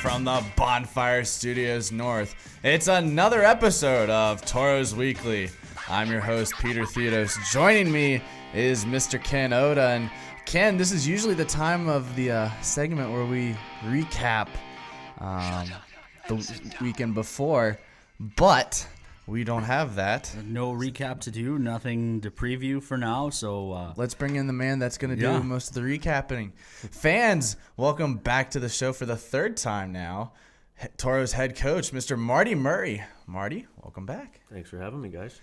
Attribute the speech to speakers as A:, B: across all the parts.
A: from the Bonfire Studios North. It's another episode of Toros Weekly. I'm your host, Peter Theodos. Joining me is Mr. Ken Oda. And Ken, this is usually the time of the segment where we recap the weekend before, but we don't have that.
B: No recap to do, nothing to preview for now, so...
A: Let's bring in the man that's going to do most of the recapping. Fans, welcome back to the show for the third time now. Toros head coach, Mr. Marty Murray. Marty, welcome back.
C: Thanks for having me, guys.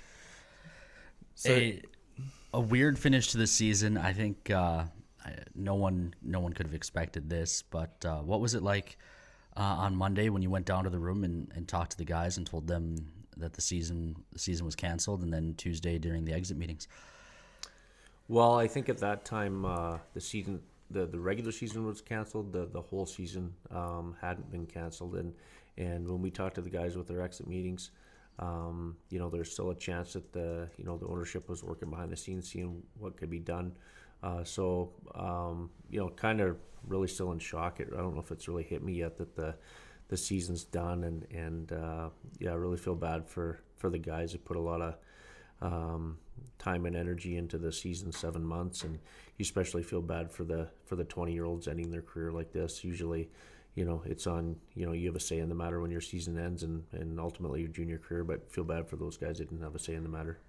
B: So, a weird finish to the season. I think no one could have expected this, but what was it like on Monday when you went down to the room and talked to the guys and told them that the season was canceled, and then Tuesday during the exit meetings?
C: Well, I think at that time the regular season was canceled. The whole season hadn't been canceled, and when we talked to the guys with their exit meetings, there's still a chance that the ownership was working behind the scenes, seeing what could be done. Kind of really still in shock. I don't know if it's really hit me yet that the season's done, and I really feel bad for the guys who put a lot of time and energy into the season, 7 months, and you especially feel bad for the 20-year-olds ending their career like this. Usually, it's on, you have a say in the matter when your season ends and ultimately your junior career, but feel bad for those guys that didn't have a say in the matter.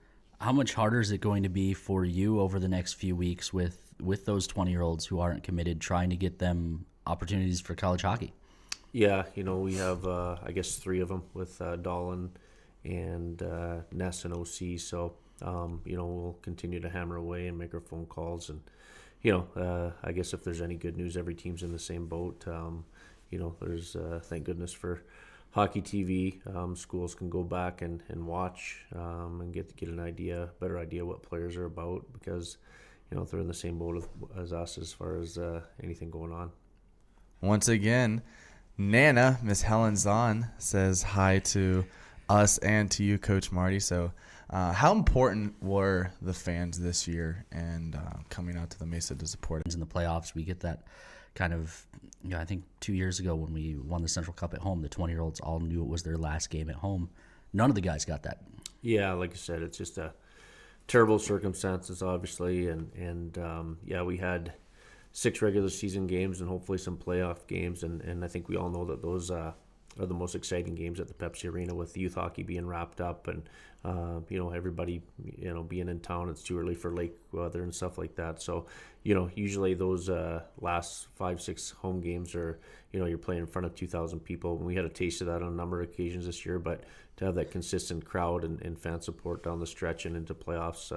B: How much harder is it going to be for you over the next few weeks with those 20-year-olds who aren't committed, trying to get them opportunities for college hockey?
C: Yeah, we have, I guess, 3 of them with Dolan and Ness and OC. So, we'll continue to hammer away and make our phone calls. And, I guess if there's any good news, every team's in the same boat. There's, thank goodness for hockey TV. Schools can go back and watch and get an better idea what players are about, because, they're in the same boat as us as far as anything going on.
A: Once again, Nana, Miss Helen Zahn, says hi to us and to you, Coach Marty. So how important were the fans this year and coming out to the Mesa to support it?
B: In the playoffs, we get that kind of, I think 2 years ago when we won the Central Cup at home, the 20-year-olds all knew it was their last game at home. None of the guys got that.
C: Yeah, like I said, it's just a terrible circumstances, obviously. And we had 6 regular season games and hopefully some playoff games, and I think we all know that those are the most exciting games at the Pepsi Arena, with youth hockey being wrapped up and everybody being in town. It's too early for lake weather and stuff like that. So usually those last 5-6 home games are you're playing in front of 2,000 people, and we had a taste of that on a number of occasions this year. But to have that consistent crowd and fan support down the stretch and into playoffs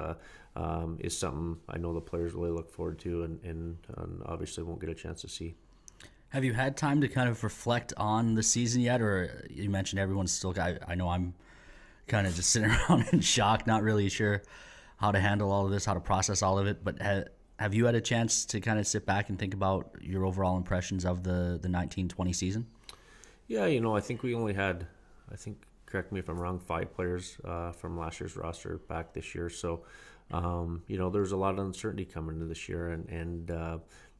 C: is something I know the players really look forward to, and obviously won't get a chance to see.
B: Have you had time to kind of reflect on the season yet? Or you mentioned everyone's still, I know I'm kind of just sitting around in shock, not really sure how to handle all of this, how to process all of it. But have you had a chance to kind of sit back and think about your overall impressions of the 19-20 season?
C: Yeah, I think we only had, correct me if I'm wrong, 5 players from last year's roster back this year. So, there's a lot of uncertainty coming into this year, and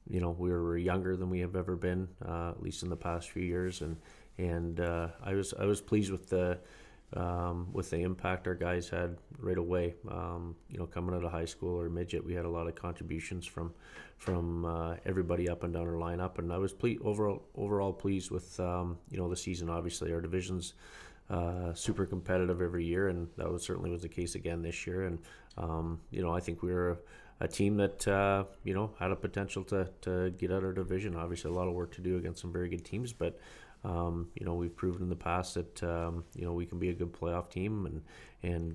C: we were younger than we have ever been, at least in the past few years, and I was pleased with the impact our guys had right away. Coming out of high school or midget, we had a lot of contributions from everybody up and down our lineup, and I was overall pleased with the season. Obviously, our division's super competitive every year, and that certainly was the case again this year. And I think we were a team that had a potential to get out of our division. Obviously, a lot of work to do against some very good teams, but we've proven in the past that we can be a good playoff team and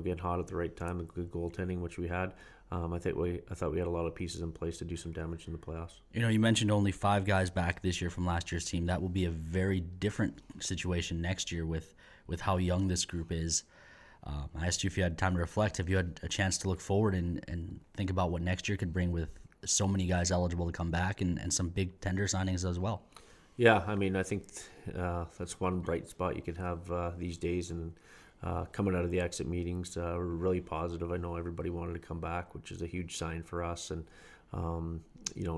C: get hot at the right time, and good goaltending, which we had. I thought we had a lot of pieces in place to do some damage in the playoffs.
B: You mentioned only 5 guys back this year from last year's team. That will be a very different situation next year with how young this group is. I asked you if you had time to reflect. Have you had a chance to look forward and think about what next year could bring with so many guys eligible to come back and some big tender signings as well?
C: Yeah, I think that's one bright spot you can have these days. And coming out of the exit meetings, we're really positive. I know everybody wanted to come back, which is a huge sign for us. And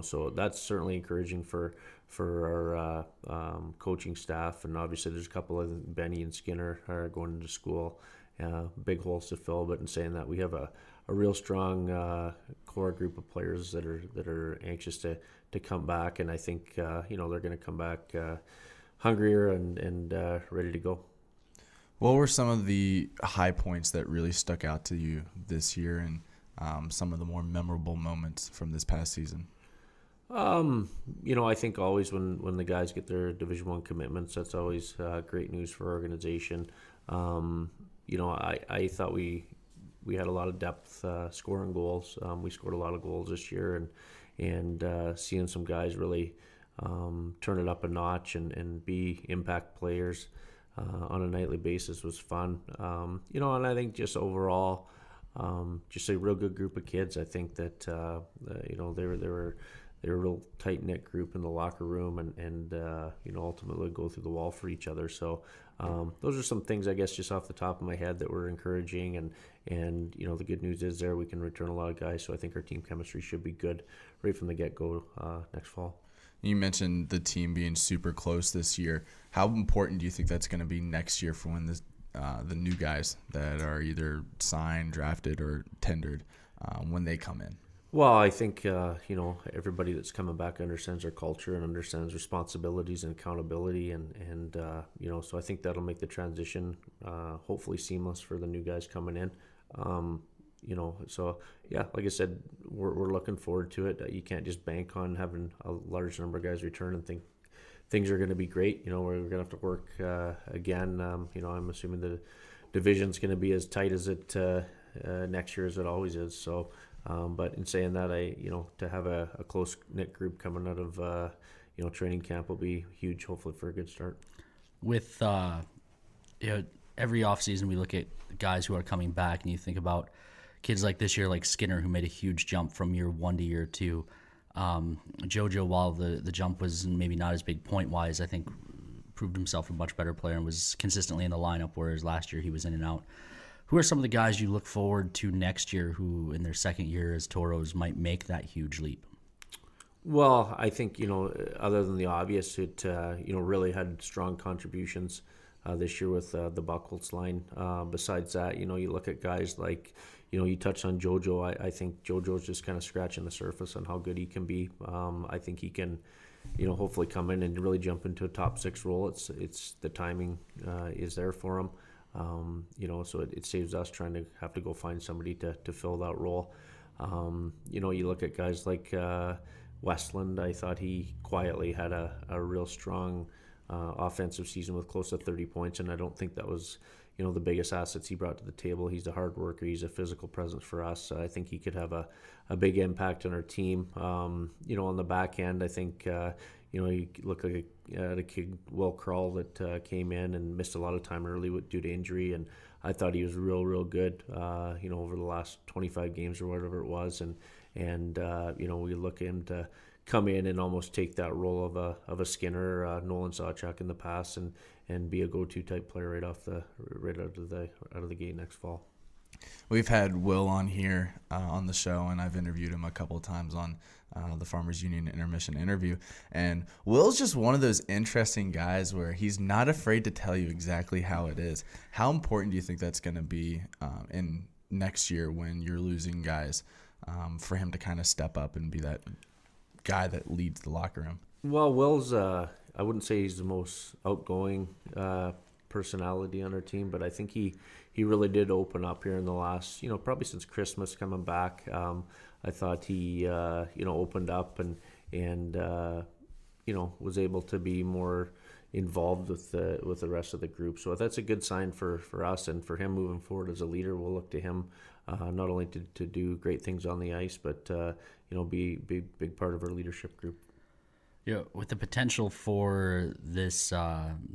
C: So that's certainly encouraging for our coaching staff, and obviously there's a couple of Benny and Skinner are going into school, big holes to fill. But in saying that, we have a real strong core group of players that are anxious to come back, and I think they're going to come back hungrier and ready to go.
A: What were some of the high points that really stuck out to you this year, and some of the more memorable moments from this past season?
C: I think always when the guys get their Division I commitments, that's always great news for our organization. I thought we had a lot of depth scoring goals. We scored a lot of goals this year, and seeing some guys really turn it up a notch and be impact players on a nightly basis was fun. And I think just overall, just a real good group of kids. I think that they were a real tight-knit group in the locker room, and ultimately go through the wall for each other. So those are some things, I guess, just off the top of my head that were encouraging, and the good news is we can return a lot of guys, so I think our team chemistry should be good right from the get-go next fall.
A: You mentioned the team being super close this year. How important do you think that's going to be next year for when the new guys that are either signed, drafted, or tendered, when they come in?
C: Well, I think, everybody that's coming back understands our culture and understands responsibilities and accountability. And so I think that'll make the transition hopefully seamless for the new guys coming in. So, yeah, like I said, we're looking forward to it. You can't just bank on having a large number of guys return and think things are going to be great. We're going to have to work again. I'm assuming the division's going to be as tight as it next year as it always is. So, but in saying that, to have a close knit group coming out of training camp will be huge. Hopefully for a good start. With
B: every offseason we look at guys who are coming back, and you think about kids like this year, like Skinner, who made a huge jump from year 1 to year 2. JoJo, while the jump was maybe not as big point wise, I think proved himself a much better player and was consistently in the lineup, whereas last year he was in and out. Who are some of the guys you look forward to next year who, in their second year as Toros, might make that huge leap?
C: Well, I think, other than the obvious, it, really had strong contributions this year with the Buckholz line. Besides that, you look at guys like, you touched on JoJo. I think JoJo's just kind of scratching the surface on how good he can be. I think he can, hopefully come in and really jump into a top 6 role. It's the timing is there for him. So it saves us trying to have to go find somebody to fill that role. You look at guys like Westland. I thought he quietly had a real strong offensive season with close to 30 points, and I don't think that was the biggest assets he brought to the table. He's a hard worker. He's a physical presence for us. I think he could have a big impact on our team. On the back end, I think you look like a kid, Will Krull, that came in and missed a lot of time early due to injury, and I thought he was real good. Over the last 25 games or whatever it was, and we look at him to come in and almost take that role of a Skinner, Nolan Sawchuk in the past, and be a go-to type player right out of the gate next fall.
A: We've had Will on here on the show, and I've interviewed him a couple of times on the Farmers Union Intermission interview. And Will's just one of those interesting guys where he's not afraid to tell you exactly how it is. How important do you think that's going to be in next year when you're losing guys, for him to kind of step up and be that guy that leads the locker room?
C: Well, Will's, I wouldn't say he's the most outgoing personality on our team, but I think he really did open up here in the last, probably since Christmas coming back. I thought he, opened up and was able to be more involved with the rest of the group. So that's a good sign for us and for him moving forward as a leader. We'll look to him not only to do great things on the ice, but be a big part of our leadership group.
B: Yeah, with the potential for this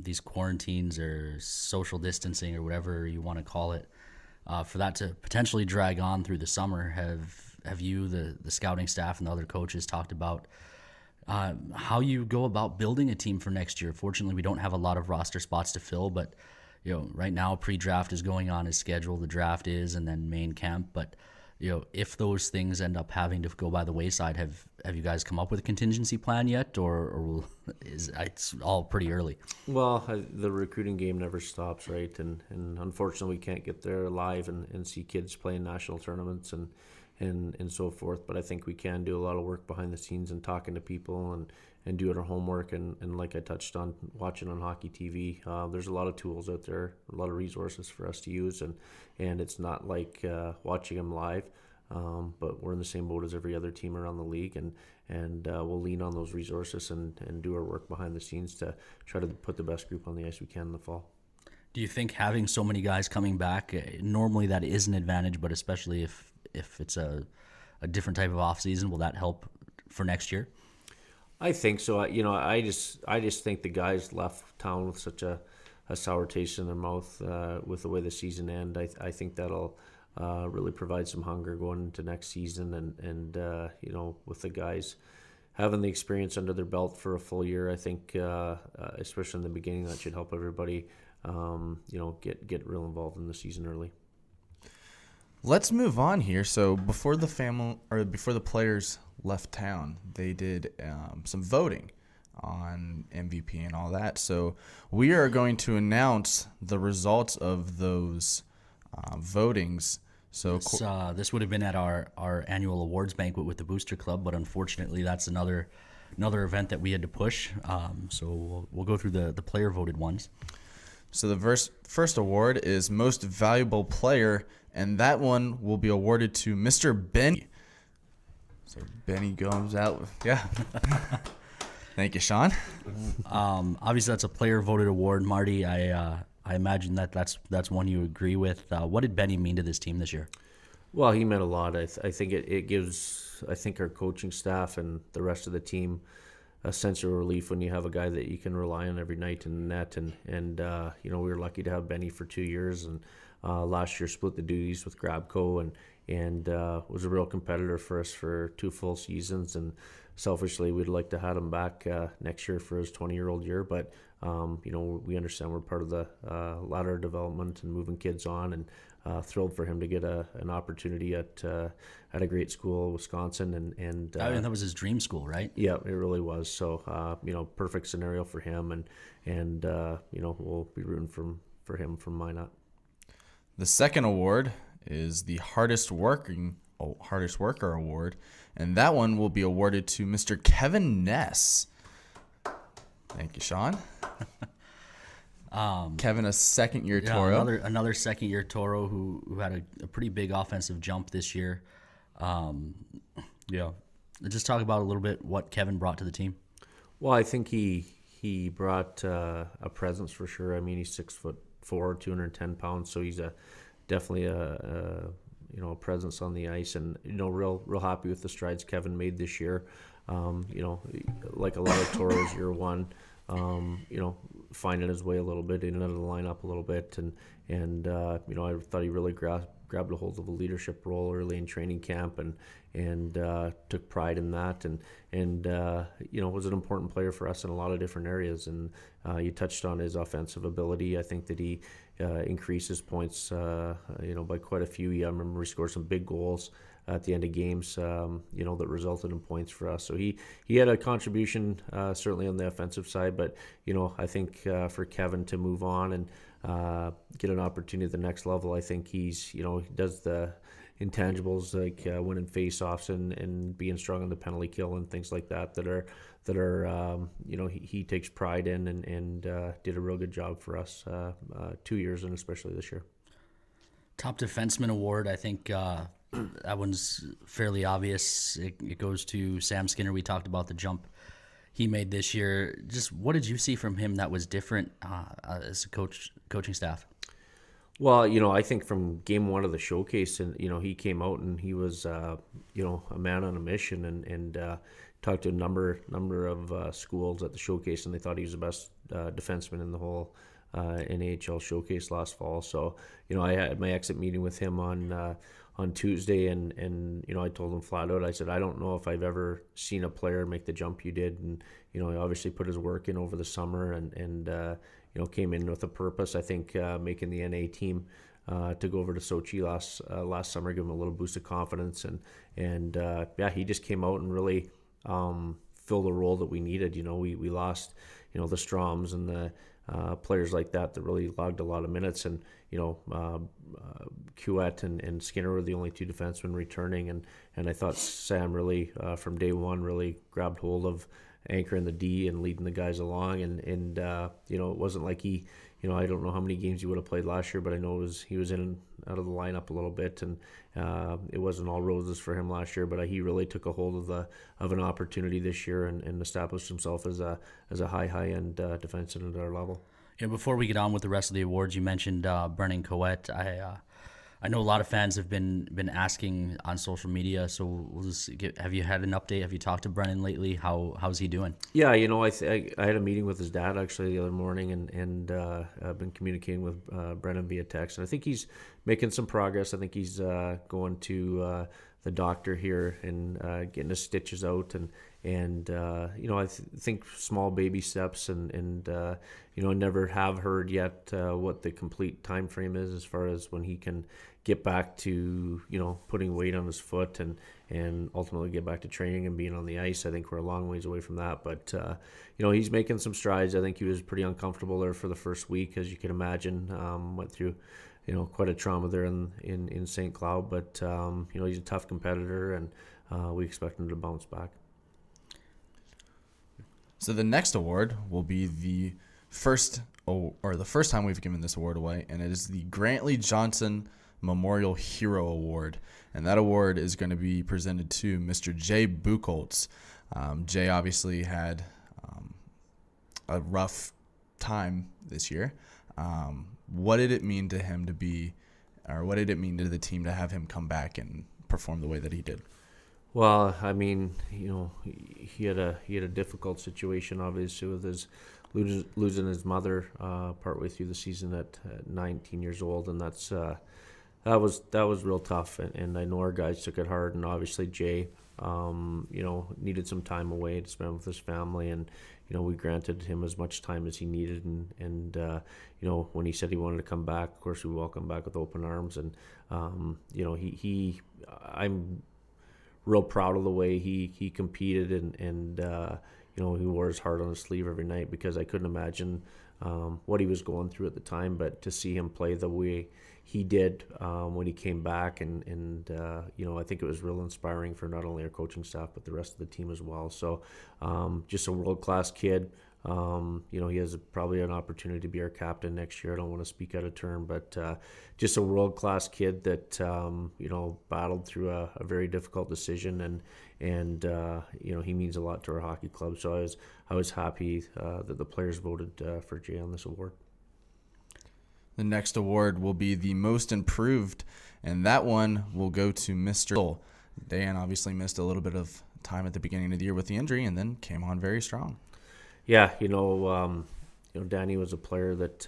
B: these quarantines or social distancing or whatever you want to call it, for that to potentially drag on through the summer, have you, the scouting staff and the other coaches, talked about how you go about building a team for next year? Fortunately, we don't have a lot of roster spots to fill, but right now pre-draft is going on as scheduled. The draft is, and then main camp. But if those things end up having to go by the wayside, have you guys come up with a contingency plan yet, or is it's all pretty early?
C: Well, the recruiting game never stops, right? And unfortunately, we can't get there live and see kids playing national tournaments and so forth. But I think we can do a lot of work behind the scenes and talking to people and doing our homework. And like I touched on, watching on Hockey TV, there's a lot of tools out there, a lot of resources for us to use. And it's not like watching them live. But we're in the same boat as every other team around the league, and we'll lean on those resources and do our work behind the scenes to try to put the best group on the ice we can in the fall.
B: Do you think having so many guys coming back, normally that is an advantage, but especially if it's a different type of off season, will that help for next year?
C: I think so. I just think the guys left town with such a sour taste in their mouth with the way the season ended. I think that'll really provide some hunger going into next season, and with the guys having the experience under their belt for a full year, I think especially in the beginning, that should help everybody get real involved in the season early.
A: Let's move on here. So before the players left town, they did some voting on MVP and all that. So we are going to announce the results of those votings. So
B: this would have been at our annual awards banquet with the Booster Club, but unfortunately that's another event that we had to push. So we'll go through the player voted ones.
A: So the first award is Most Valuable Player, and that one will be awarded to Mr. Benny. So Benny goes out with, yeah. Thank you, Sean.
B: Obviously that's a player voted award, Marty. I imagine that's one you agree with. What did Benny mean to this team this year?
C: Well, he meant a lot. I think it gives our coaching staff and the rest of the team a sense of relief when you have a guy that you can rely on every night in the net. And we were lucky to have Benny for 2 years, and last year split the duties with Grabco and was a real competitor for us for 2 full seasons. And selfishly, we'd like to have him back next year for his 20-year-old year, but we understand we're part of the ladder development and moving kids on, and thrilled for him to get an opportunity at a great school, Wisconsin, and
B: I mean, that was his dream school, right?
C: Yeah, it really was. So perfect scenario for him, and we'll be rooting for him from Minot.
A: The second award is the Hardest Worker Award, and that one will be awarded to Mr. Kevin Ness. Thank you, Sean. Kevin, a second-year Toro.
B: Another second-year Toro who had a pretty big offensive jump this year. Just talk about a little bit what Kevin brought to the team. Well,
C: I think he brought a presence for sure. I mean, he's 6'4", 210 pounds, so he's definitely a presence on the ice, and real happy with the strides Kevin made this year. Like a lot of Toros year one, finding his way a little bit in and out of the lineup a little bit, and I thought he really grabbed a hold of a leadership role early in training camp, and took pride in that, and was an important player for us in a lot of different areas. And you touched on his offensive ability. I think that he increases points by quite a few. I remember he scored some big goals at the end of games, that resulted in points for us. So he had a contribution certainly on the offensive side, but I think for Kevin to move on and get an opportunity at the next level, I think he does the intangibles like winning face-offs and being strong on the penalty kill and things like that he takes pride in and did a real good job for us 2 years, and especially this year.
B: Top Defenseman Award, I think that one's fairly obvious. It goes to Sam Skinner. We talked about the jump he made this year. Just what did you see from him that was different as a coaching staff?
C: Well, I think from game one of the showcase, and he came out and he was a man on a mission, and talked to a number of schools at the showcase, and they thought he was the best defenseman in the whole NHL showcase last fall. So I had my exit meeting with him on Tuesday, and I told him flat out, I said, I don't know if I've ever seen a player make the jump you did. And he obviously put his work in over the summer, and came in with a purpose. I think making the NA team to go over to Sochi last summer, give him a little boost of confidence, and he just came out and really fill the role that we needed. We lost, the Stroms and the players like that really logged a lot of minutes, and Cuet and Skinner were the only two defensemen returning, and I thought Sam really from day one really grabbed hold of anchoring the D and leading the guys along, and it wasn't like he, I don't know how many games he would have played last year, but I know he was in and out of the lineup a little bit, and it wasn't all roses for him last year, but he really took a hold of an opportunity this year and established himself as a high end defenseman at our level.
B: Yeah, before we get on with the rest of the awards, you mentioned Brennan Coet. I know a lot of fans have been asking on social media. So have you had an update? Have you talked to Brennan lately? How's he doing?
C: Yeah, I had a meeting with his dad actually the other morning, and I've been communicating with Brennan via text, and I think he's making some progress. I think he's going to the doctor here and getting his stitches out, and I think small baby steps, and I never have heard yet what the complete time frame is as far as when he can get back to putting weight on his foot and ultimately get back to training and being on the ice. I think we're a long ways away from that, but he's making some strides. I think he was pretty uncomfortable there for the first week, as you can imagine. Went through quite a trauma there in St. Cloud, but he's a tough competitor, and we expect him to bounce back.
A: So the next award will be the first time we've given this award away, and it is the Grantley Johnson Memorial Hero Award, and that award is going to be presented to Mr. Jay Buchholz. Jay obviously had a rough time this year. What did it mean to him what did it mean to the team to have him come back and perform the way that he did?
C: Well, I mean, he had a difficult situation, obviously, with his losing his mother partway through the season at 19 years old, and that was real tough. And I know our guys took it hard, and obviously Jay, needed some time away to spend with his family, and we granted him as much time as he needed, and when he said he wanted to come back, of course we welcome him back with open arms, and I'm real proud of the way he competed, and he wore his heart on his sleeve every night, because I couldn't imagine what he was going through at the time, but to see him play the way he did when he came back, and I think it was real inspiring for not only our coaching staff but the rest of the team as well. So just a world-class kid. He has probably an opportunity to be our captain next year. I don't want to speak out of turn, but just a world-class kid that battled through a very difficult decision, and he means a lot to our hockey club. So I was happy that the players voted for Jay on this award.
A: The next award will be the most improved, and that one will go to Mr. Dan. Obviously missed a little bit of time at the beginning of the year with the injury, and then came on very strong.
C: Yeah, Danny was a player that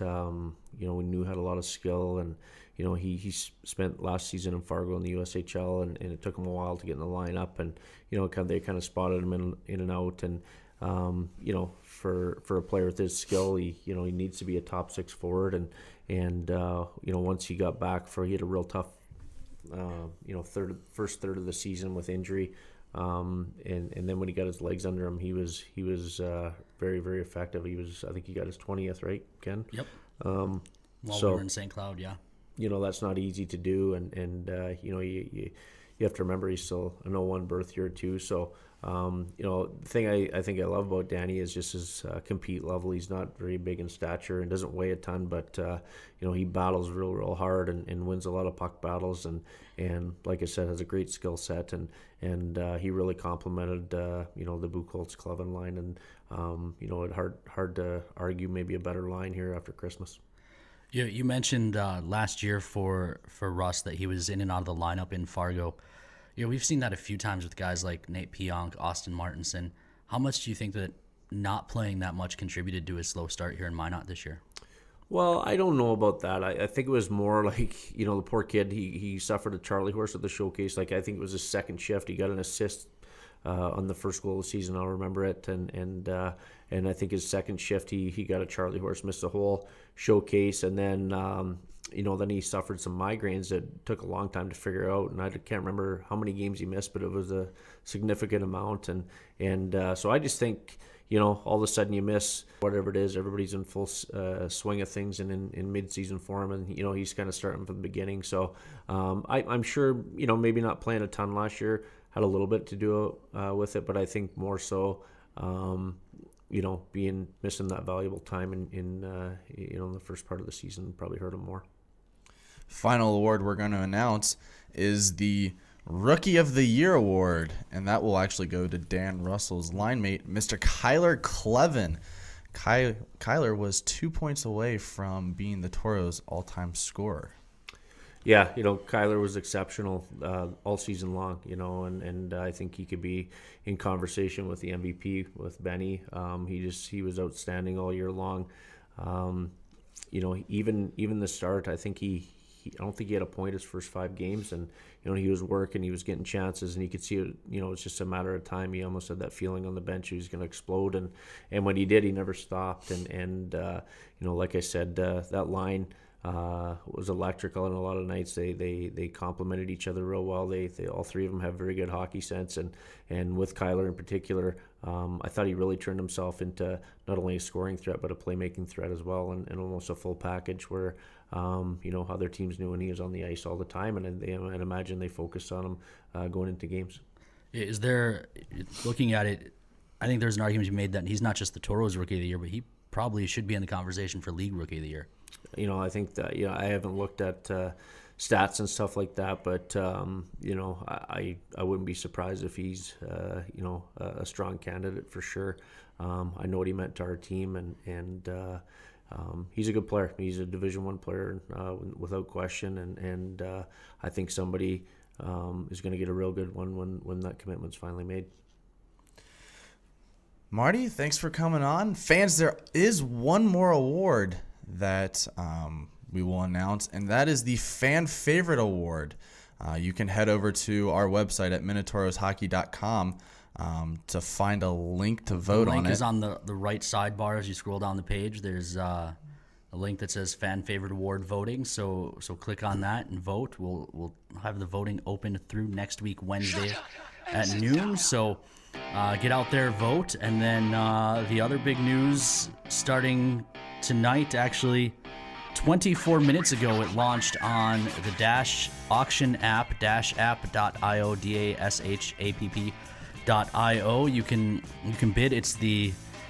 C: we knew had a lot of skill, and he spent last season in Fargo in the USHL, and it took him a while to get in the lineup, and they kind of spotted him in and out, and for a player with his skill, he needs to be a top six forward, and once he got back, he had a real tough first third of the season with injury. And then when he got his legs under him, he was very, very effective. I think he got his 20th, right, Ken?
B: Yep.
C: While
B: we were in St. Cloud, yeah.
C: That's not easy to do, and you have to remember he's still a 01 birth year too. So the thing I think I love about Danny is just his compete level. He's not very big in stature and doesn't weigh a ton, but he battles real hard and wins a lot of puck battles, and like I said, has a great skill set, and he really complimented the Buchholz Club and line, and it's hard to argue maybe a better line here after Christmas.
B: You mentioned last year for Russ that he was in and out of the lineup in Fargo. We've seen that a few times with guys like Nate Pionk, Austin Martinson. How much do you think that not playing that much contributed to his slow start here in Minot this year?
C: Well, I don't know about that. I think it was more like, the poor kid, he suffered a Charlie horse at the showcase. Like, I think it was his second shift. He got an assist on the first goal of the season. I'll remember it. And I think his second shift, he got a Charlie horse, missed the whole showcase. And then, then he suffered some migraines that took a long time to figure out, and I can't remember how many games he missed, but it was a significant amount. And so I just think, all of a sudden you miss whatever it is. Everybody's in full swing of things and in mid-season form, and he's kind of starting from the beginning. So I'm sure maybe not playing a ton last year had a little bit to do with it, but I think more so missing that valuable time in the first part of the season probably hurt him more.
A: Final award we're going to announce is the Rookie of the Year award, and that will actually go to Dan Russell's line mate, Mr. Kyler Clevin. Kyler was 2 points away from being the Toros' all-time scorer.
C: Yeah, Kyler was exceptional all season long, and I think he could be in conversation with the MVP with Benny. He was outstanding all year long. Even the start, I think I don't think he had a point his first 5 games, and he was working, he was getting chances, and you could see it. It's just a matter of time. He almost had that feeling on the bench he was going to explode, and when he did, he never stopped. And like I said, that line was electrical, and a lot of nights they complemented each other real well. They all three of them have very good hockey sense, and with Kyler in particular, I thought he really turned himself into not only a scoring threat but a playmaking threat as well, and almost a full package where other teams knew when he was on the ice all the time, and I'd imagine they focused on him going into games.
B: Is there, looking at it, I think there's an argument to be made that he's not just the Toros Rookie of the Year, but he probably should be in the conversation for League Rookie of the Year.
C: I think that I haven't looked at stats and stuff like that, but I wouldn't be surprised if he's a strong candidate for sure. I know what he meant to our team, and he's a good player. He's a Division I player without question, and I think somebody is going to get a real good one when that commitment's finally made.
A: Marty, thanks for coming on. Fans, there is one more award that we will announce, and that is the Fan Favorite Award. You can head over to our website at minotauroshockey.com to find a link to vote on it.
B: The link is on the right sidebar as you scroll down the page. There's a link that says Fan Favorite Award voting, so click on that and vote. We'll have the voting open through next week, Wednesday at noon, so get out there, vote. And then the other big news starting tonight, actually 24 minutes ago, it launched on the Dash Auction app, dashapp.io, dashapp.io. You can bid. It's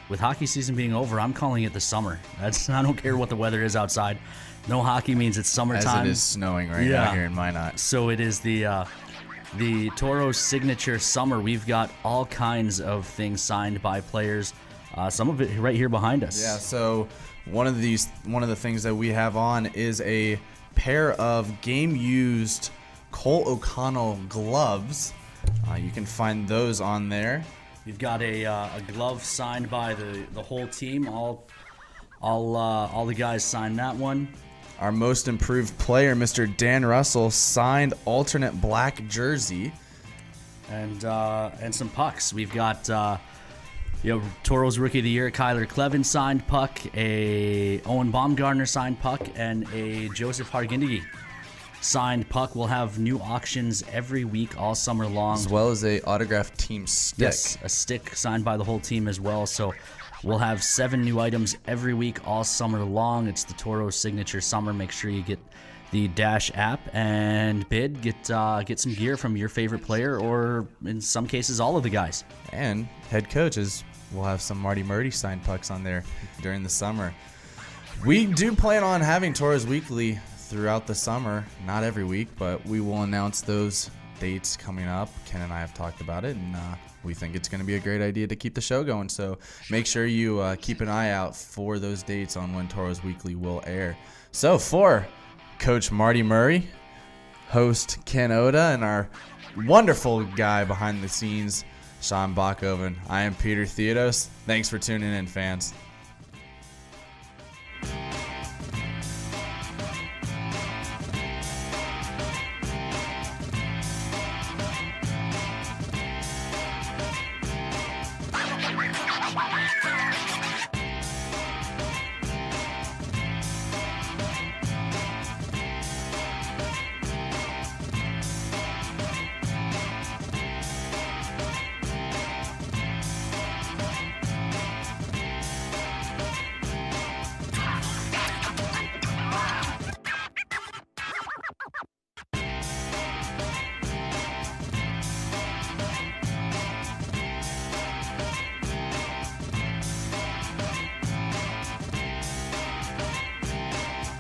B: with hockey season being over, I'm calling it the summer. I don't care what the weather is outside. No hockey means it's summertime.
A: As it is snowing right now here in Minot.
B: So it is the Toros signature summer. We've got all kinds of things signed by players. Some of it right here behind us.
A: Yeah, so one of the things that we have on is a pair of game-used Cole O'Connell gloves. You can find those on there.
B: We've got a glove signed by the whole team. All the guys signed that one.
A: Our most improved player, Mr. Dan Russell, signed alternate black jersey.
B: And some pucks. We've got Toros Rookie of the Year, Kyler Clevin signed puck, a Owen Baumgartner signed puck, and a Joseph Hargindegi signed puck. We'll have new auctions every week all summer long.
A: As well as a autographed team stick.
B: Yes, a stick signed by the whole team as well. So we'll have 7 new items every week all summer long. It's the Toros signature summer. Make sure you get the Dash app and bid. Get some gear from your favorite player, or in some cases, all of the guys.
A: And head coaches will have some Marty Murdy signed pucks on there during the summer. We do plan on having Toros Weekly throughout the summer. Not every week, but we will announce those dates coming up. Ken and I have talked about it, and we think it's going to be a great idea to keep the show going. So make sure you keep an eye out for those dates on when Toros Weekly will air. So for Coach Marty Murray, host Ken Oda, and our wonderful guy behind the scenes, Sean Bachhoven, I am Peter Theodos. Thanks for tuning in, fans.